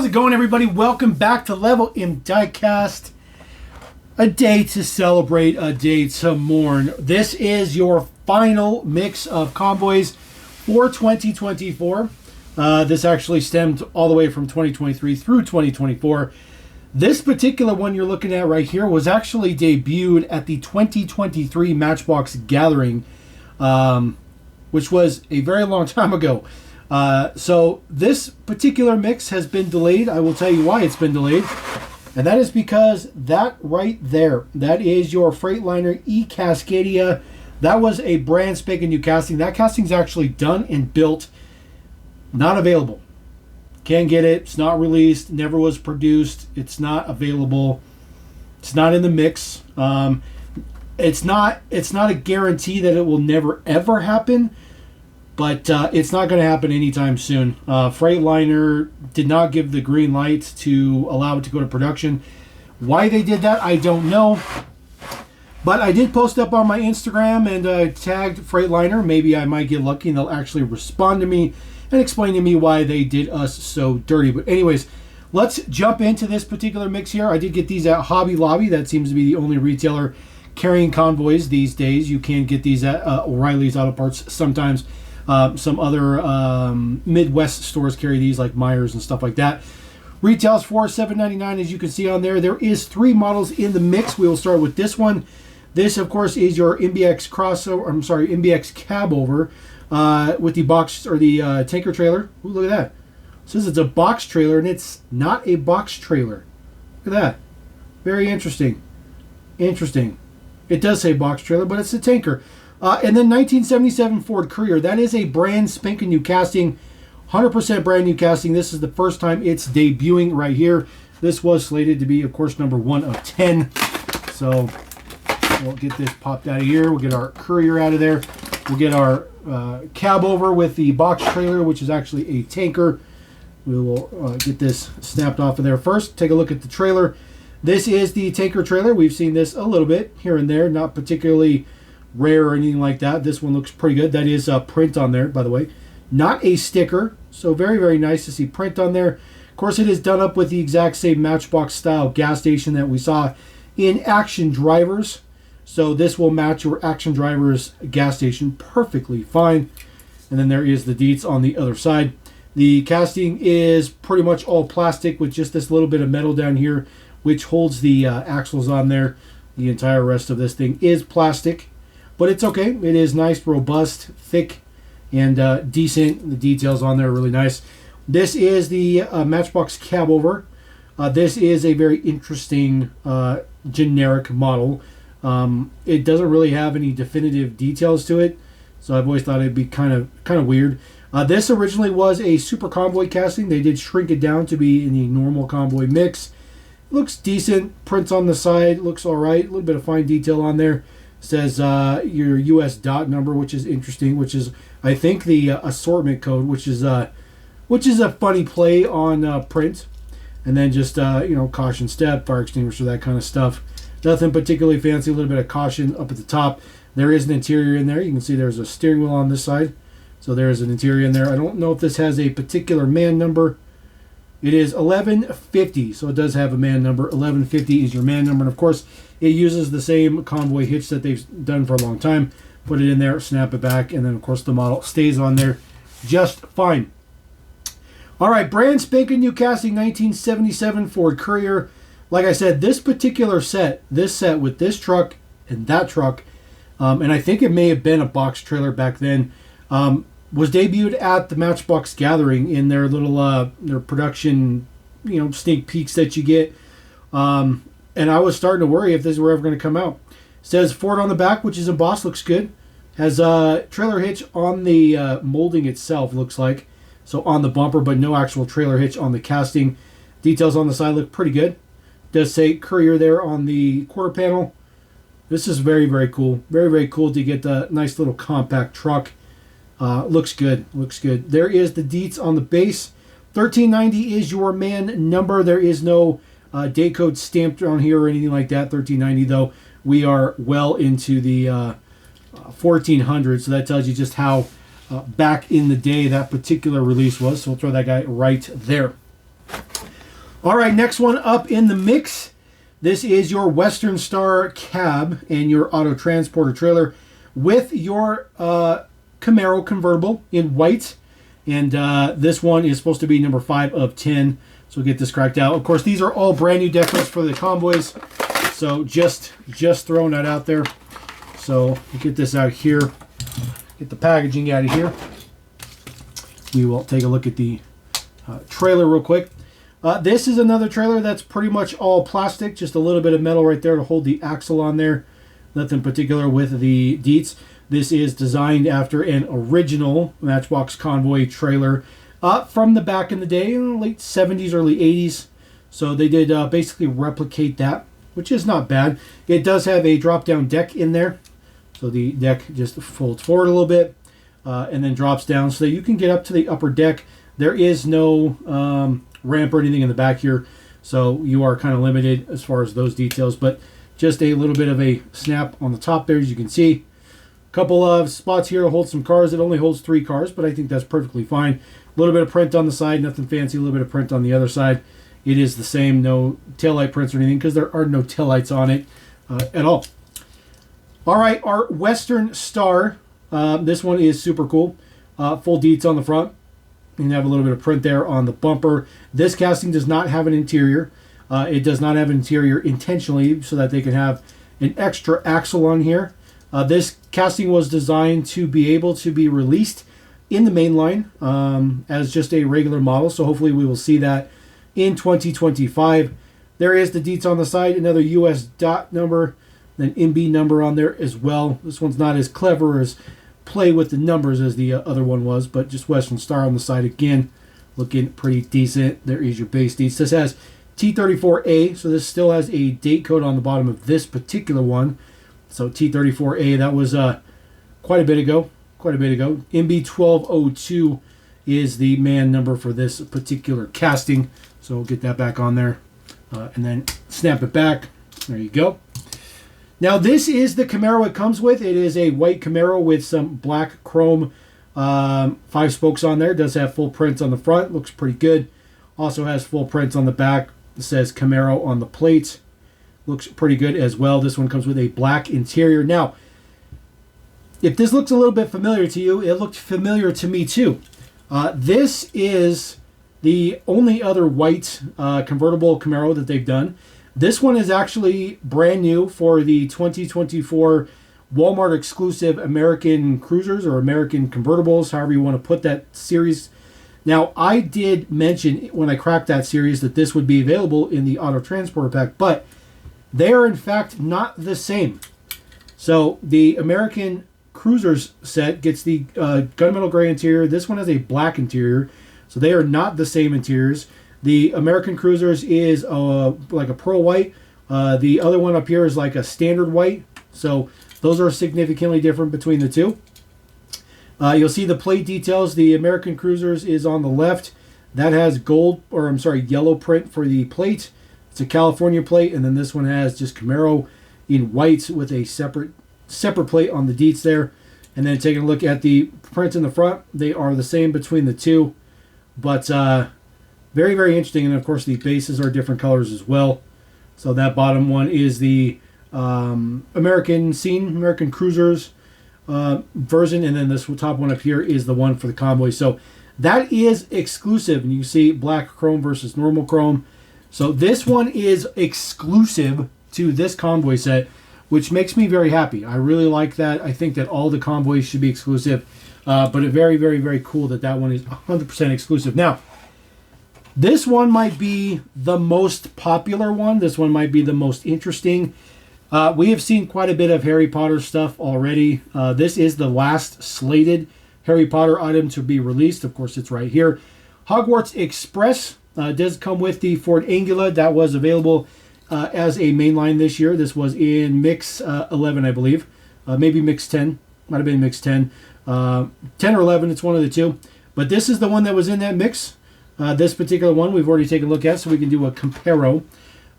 How's it going, everybody? Welcome back to Level M Diecast. A day to celebrate, a day to mourn. This is your final mix of Convoys for 2024. This actually stemmed all the way from 2023 through 2024. This particular one you're looking at right here was actually debuted at the 2023 Matchbox Gathering, which was a very long time ago. So this particular mix has been delayed. I will tell you why it's been delayed. And that is because that right there, that is your Freightliner E-Cascadia. That was a brand spanking new casting. That casting's actually done and built. Not available. Can't get it. It's not released. Never was produced. It's not available. It's not in the mix. It's not a guarantee that it will never ever happen. But it's not going to happen anytime soon. Freightliner did not give the green light to allow it to go to production. Why they did that, I don't know. But I did post up on my Instagram and tagged Freightliner. Maybe I might get lucky and they'll actually respond to me and explain to me why they did us so dirty. But anyways, let's jump into this particular mix here. I did get these at Hobby Lobby. That seems to be the only retailer carrying Convoys these days. You can get these at O'Reilly's Auto Parts sometimes. Some other Midwest stores carry these, like Myers and stuff like that. Retails for $7.99, as you can see on there. There is 3 models in the mix. We will start with this one. This, of course, is your MBX crossover. I'm sorry, MBX cab over with the box or the tanker trailer. Ooh, look at that. It says it's a box trailer, and it's not a box trailer. Look at that. Very interesting. Interesting. It does say box trailer, but it's a tanker. And then 1977 Ford Courier. That is a brand spanking new casting. 100% brand new casting. This is the first time it's debuting right here. This was slated to be, of course, number 1 of 10. So we'll get this popped out of here. We'll get our Courier out of there. We'll get our cab over with the box trailer, which is actually a tanker. We will get this snapped off of there first. Take a look at the trailer. This is the tanker trailer. We've seen this a little bit here and there. Not particularly rare or anything like that. This one looks pretty good. That is print on there, by the way. Not a sticker. So very, very nice to see print on there. Of course, it is done up with the exact same Matchbox style gas station that we saw in Action Drivers. So this will match your Action Drivers gas station perfectly fine. And then there is the deets on the other side. The casting is pretty much all plastic with just this little bit of metal down here, which holds the axles on there. The entire rest of this thing is plastic. But it's okay. It is nice, robust, thick, and decent. The details on there are really nice. This is the Matchbox cab over. This is a very interesting generic model. It doesn't really have any definitive details to it, so I've always thought it'd be kind of weird. This originally was a Super Convoy casting. They did shrink it down to be in the normal Convoy mix. It looks decent. Prints on the side. Looks all right. A little bit of fine detail on there. Says your US dot number, which is interesting, which is, I think, the assortment code, which is a funny play on print. And then just, caution step, fire extinguisher, that kind of stuff. Nothing particularly fancy. A little bit of caution up at the top. There is an interior in there. You can see there's a steering wheel on this side. So there's an interior in there. I don't know if this has a particular man number. It is 1150, so it does have a man number. 1150 is your man number. And, of course, it uses the same Convoy hitch that they've done for a long time. Put it in there, snap it back, and then, of course, the model stays on there just fine. All right, brand spanking new casting, 1977 Ford Courier. Like I said, this particular set, with this truck and that truck, and I think it may have been a box trailer back then, was debuted at the Matchbox Gathering in their little their production, sneak peeks that you get. And I was starting to worry if this were ever going to come out. It says Ford on the back, which is embossed, looks good. Has a trailer hitch on the molding itself, looks like. So on the bumper, but no actual trailer hitch on the casting. Details on the side look pretty good. Does say Courier there on the quarter panel. This is very, very cool. Very, very cool to get the nice little compact truck. Looks good. Looks good. There is the deets on the base. 1390 is your man number. There is no date code stamped on here or anything like that. 1390 though. We are well into the 1400s, so that tells you just how back in the day that particular release was. So we'll throw that guy right there. All right, next one up in the mix. This is your Western Star cab and your auto transporter trailer with your Camaro convertible in white. And this one is supposed to be number 5 of 10. So we'll get this cracked out. Of course, these are all brand new decals for the Convoys. So just throwing that out there. So we'll get this out here. Get the packaging out of here. We will take a look at the trailer real quick. This is another trailer that's pretty much all plastic. Just a little bit of metal right there to hold the axle on there. Nothing particular with the deets. This is designed after an original Matchbox Convoy trailer from the back in the day, late 70s, early 80s. So they did basically replicate that, which is not bad. It does have a drop-down deck in there. So the deck just folds forward a little bit and then drops down so that you can get up to the upper deck. There is no ramp or anything in the back here, so you are kind of limited as far as those details, but just a little bit of a snap on the top there, as you can see. A couple of spots here to hold some cars. It only holds 3 cars, but I think that's perfectly fine. A little bit of print on the side, nothing fancy. A little bit of print on the other side. It is the same, no taillight prints or anything, because there are no taillights on it at all. All right, our Western Star. This one is super cool. Full deets on the front. You have a little bit of print there on the bumper. This casting does not have an interior. It does not have an interior intentionally so that they can have an extra axle on here. This casting was designed to be able to be released in the main line as just a regular model. So hopefully we will see that in 2025. There is the deets on the side, another US dot number, then MB number on there as well. This one's not as clever as play with the numbers as the other one was, but just Western Star on the side again, looking pretty decent. There is your base deets. This has T34A, so this still has a date code on the bottom of this particular one. So T34A, that was quite a bit ago. MB1202 is the man number for this particular casting. So we'll get that back on there and then snap it back. There you go. Now this is the Camaro it comes with. It is a white Camaro with some black chrome 5 spokes on there. It does have full prints on the front. Looks pretty good. Also has full prints on the back. It says Camaro on the plate. Looks pretty good as well. This one comes with a black interior. Now, if this looks a little bit familiar to you, it looked familiar to me too. This is the only other white convertible Camaro that they've done. This one is actually brand new for the 2024 Walmart exclusive American Cruisers or American Convertibles, however you want to put that series. Now, I did mention when I cracked that series that this would be available in the Auto Transporter Pack, but they are in fact not the same. So the American Cruisers set gets the gunmetal gray interior. This one has a black interior, so they are not the same interiors. The American Cruisers is like a pearl white. The other one up here is like a standard white. So those are significantly different between the two. You'll see the plate details. The American Cruisers is on the left. That has yellow print for the plate. It's a California plate, and then this one has just Camaro in white with a separate plate on the deets there. And then taking a look at the prints in the front, they are the same between the two, but very, very interesting. And of course, the bases are different colors as well. So that bottom one is the American Cruisers version, and then this top one up here is the one for the Convoy. So that is exclusive, and you see black chrome versus normal chrome. So this one is exclusive to this Convoy set, which makes me very happy. I really like that. I think that all the Convoys should be exclusive, but it's very, very, very cool that that one is 100% exclusive. Now, this one might be the most popular one. This one might be the most interesting. We have seen quite a bit of Harry Potter stuff already. This is the last slated Harry Potter item to be released. Of course, it's right here. Hogwarts Express does come with the Ford Anglia. That was available as a mainline this year. This was in Mix 11, I believe. Maybe Mix 10. Might have been Mix 10. 10 or 11, it's one of the two. But this is the one that was in that mix. This particular one we've already taken a look at, so we can do a comparo.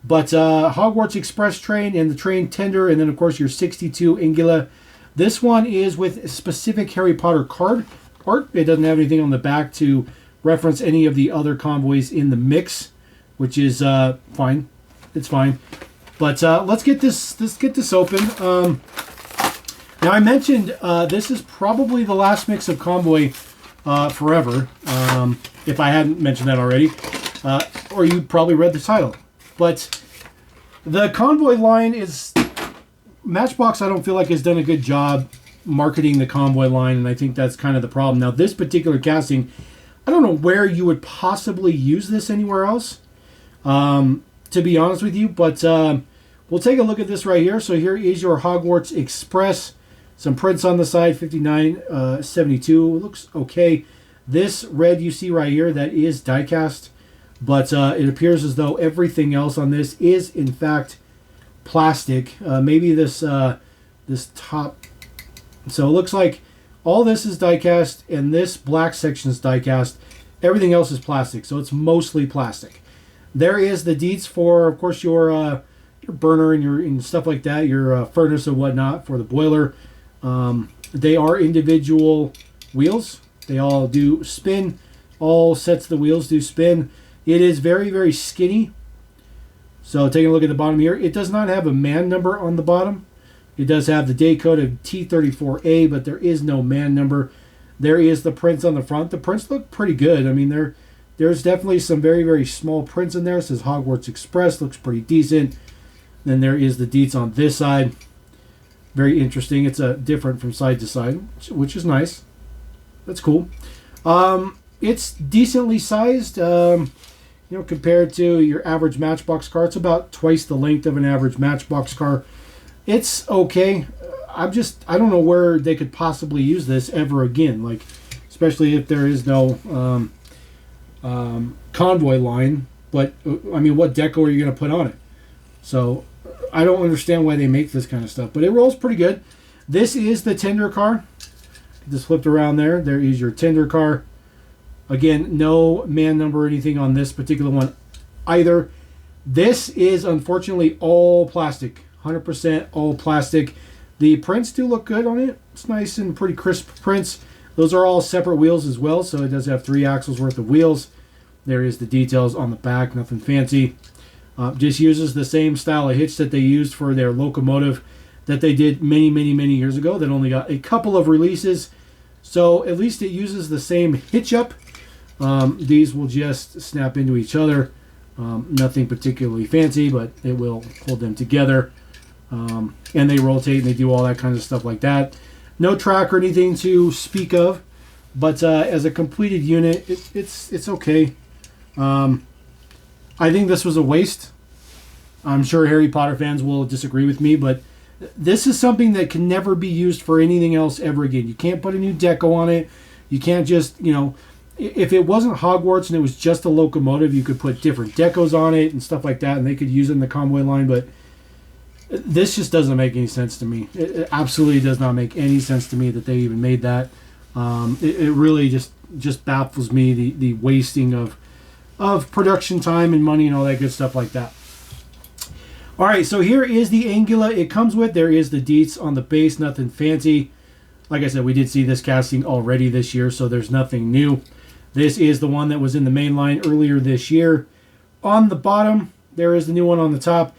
But Hogwarts Express train and the train tender, and then of course your 62 Anglia. This one is with specific Harry Potter card art. It doesn't have anything on the back to reference any of the other convoys in the mix. which is fine. It's fine. But let's get this open. Now I mentioned this is probably the last mix of Convoy forever, if I hadn't mentioned that already, or you probably read the title. But the Convoy line is Matchbox. I don't feel like has done a good job marketing the Convoy line, and I think that's kind of the problem. Now this particular casting, I don't know where you would possibly use this anywhere else, to be honest with you, but we'll take a look at this right here. So here is your Hogwarts Express. Some prints on the side, 59.72. Looks okay. This red you see right here, that is die-cast, but it appears as though everything else on this is, in fact, plastic. Maybe this this top. So it looks like all this is die-cast, and this black section is die-cast. Everything else is plastic, so it's mostly plastic. There is the deets for, of course, your burner and stuff like that, your furnace and whatnot for the boiler. They are individual wheels. They all do spin. All sets of the wheels do spin. It is very, very skinny. So taking a look at the bottom here, it does not have a man number on the bottom. It does have the day code of T34A, but there is no man number. There is the prints on the front. The prints look pretty good. I mean, there's definitely some very, very small prints in there. It says Hogwarts Express. Looks pretty decent. Then there is the deets on this side. Very interesting. It's different from side to side, which is nice. That's cool. It's decently sized, compared to your average Matchbox car. It's about twice the length of an average Matchbox car. It's okay. I don't know where they could possibly use this ever again. Like, especially if there is no Convoy line. But I mean, what deco are you going to put on it? So I don't understand why they make this kind of stuff, but it rolls pretty good. This is the tender car. Just flipped around there. There is your tender car. Again, no man number or anything on this particular one either. This is unfortunately all plastic. 100% all plastic. The prints do look good on it. It's nice and pretty crisp prints. Those are all separate wheels as well, so it does have 3 axles worth of wheels. There is the details on the back. Nothing fancy. Just uses the same style of hitch that they used for their locomotive that they did many, many, many years ago that only got a couple of releases. So at least it uses the same hitch up. These will just snap into each other. Nothing particularly fancy, but it will hold them together. And they rotate and they do all that kind of stuff like that. No track or anything to speak of, but as a completed unit, it's okay. I think this was a waste. I'm sure Harry Potter fans will disagree with me, but this is something that can never be used for anything else ever again. You can't put a new deco on it. You can't just, if it wasn't Hogwarts and it was just a locomotive, you could put different decos on it and stuff like that, and they could use it in the Convoy line, but this just doesn't make any sense to me. It absolutely does not make any sense to me that they even made that. It really just baffles me, the wasting of production time and money and all that good stuff like that. All right, so here is the Angula it comes with. There is the deets on the base, nothing fancy. Like I said, we did see this casting already this year, so there's nothing new. This is the one that was in the main line earlier this year. On the bottom, there is the new one on the top.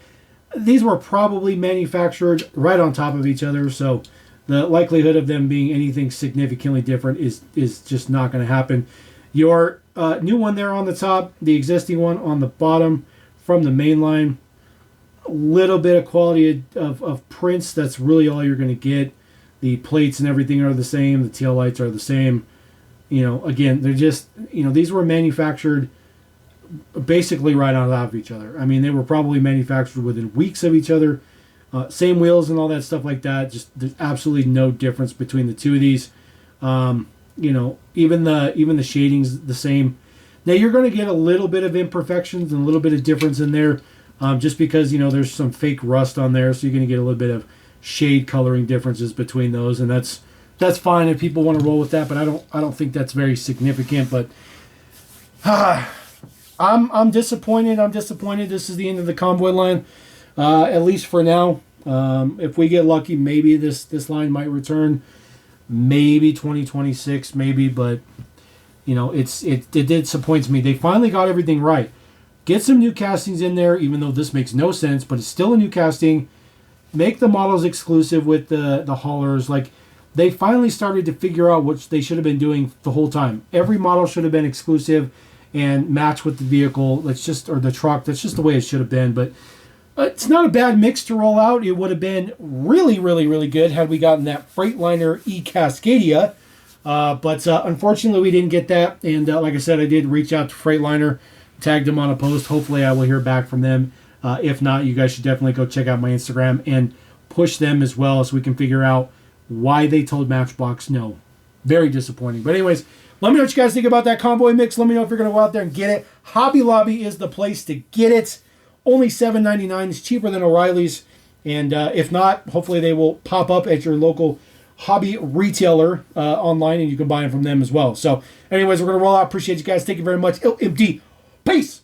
These were probably manufactured right on top of each other, so the likelihood of them being anything significantly different is just not going to happen. Your new one there on the top, the existing one on the bottom from the main line. A little bit of quality of prints. That's really all you're going to get. The plates and everything are the same. The tail lights are the same. Again, they're just, these were manufactured basically right on top of each other. I mean, they were probably manufactured within weeks of each other. Same wheels and all that stuff like that. Just there's absolutely no difference between the two of these. Even the shading's the same. Now you're going to get a little bit of imperfections and a little bit of difference in there, just because there's some fake rust on there, so you're going to get a little bit of shade coloring differences between those, and that's fine if people want to roll with that. But I don't think that's very significant. But I'm disappointed. I'm disappointed. This is the end of the Convoy line, at least for now. If we get lucky, maybe this line might return. Maybe 2026, maybe, but it disappoints me. They finally got everything right. Get some new castings in there, even though this makes no sense, but it's still a new casting. Make the models exclusive with the haulers. Like, they finally started to figure out what they should have been doing the whole time. Every model should have been exclusive and match with the vehicle. That's just, or the truck. That's just the way it should have been. But it's not a bad mix to roll out. It would have been really, really, really good had we gotten that Freightliner E-Cascadia. But unfortunately, we didn't get that. And like I said, I did reach out to Freightliner, tagged them on a post. Hopefully, I will hear back from them. If not, you guys should definitely go check out my Instagram and push them as well so we can figure out why they told Matchbox no. Very disappointing. But anyways, let me know what you guys think about that Convoy mix. Let me know if you're going to go out there and get it. Hobby Lobby is the place to get it. Only $7.99. It's cheaper than O'Reilly's. And if not, hopefully they will pop up at your local hobby retailer online, and you can buy them from them as well. So anyways, we're going to roll out. Appreciate you guys. Thank you very much. LMD. Peace.